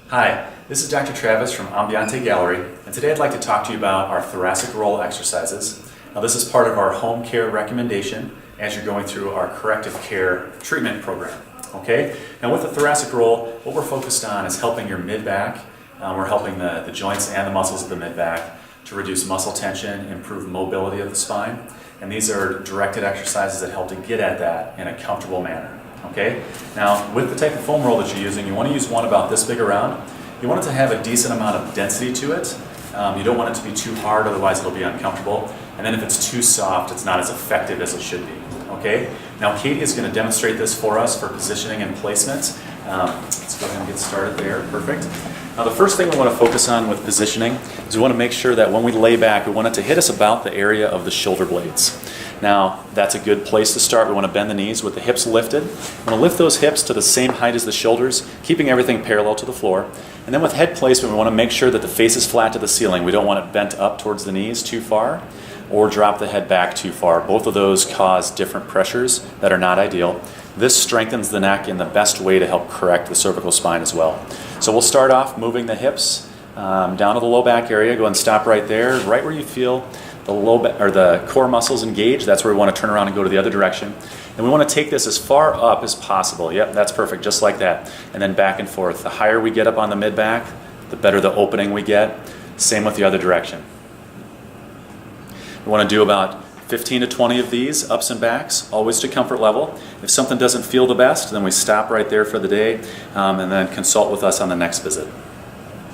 Hi, this is Dr. Travis from Ambiente Gallerie, and today I'd like to talk to you about our thoracic roll exercises. Now this is part of our home care recommendation as you're going through our corrective care treatment program. Okay? Now with the thoracic roll, what we're focused on is helping your mid-back. We're helping the joints and the muscles of the mid-back to reduce muscle tension, improve mobility of the spine, and these are directed exercises that help to get at that in a comfortable manner. Okay? Now, with the type of foam roll that you're using, you want to use one about this big around. You want it to have a decent amount of density to it. You don't want it to be too hard, otherwise it'll be uncomfortable. And then if it's too soft, it's not as effective as it should be. Okay? Now, Katie is going to demonstrate this for us for positioning and placement. Let's go ahead and get started there. Perfect. Now, the first thing we want to focus on with positioning is we want to make sure that when we lay back, we want it to hit us about the area of the shoulder blades. Now, that's a good place to start. We want to bend the knees with the hips lifted. We want to lift those hips to the same height as the shoulders, keeping everything parallel to the floor. And then with head placement, we want to make sure that the face is flat to the ceiling. We don't want it bent up towards the knees too far or drop the head back too far. Both of those cause different pressures that are not ideal. This strengthens the neck in the best way to help correct the cervical spine as well. So we'll start off moving the hips down to the low back area. Go ahead and stop right there, right where you feel the core muscles engage. That's where we want to turn around and go to the other direction. And we want to take this as far up as possible. Yep, that's perfect, just like that. And then back and forth. The higher we get up on the mid-back, the better the opening we get. Same with the other direction. We want to do about 15 to 20 of these, ups and backs, always to comfort level. If something doesn't feel the best, then we stop right there for the day and then consult with us on the next visit.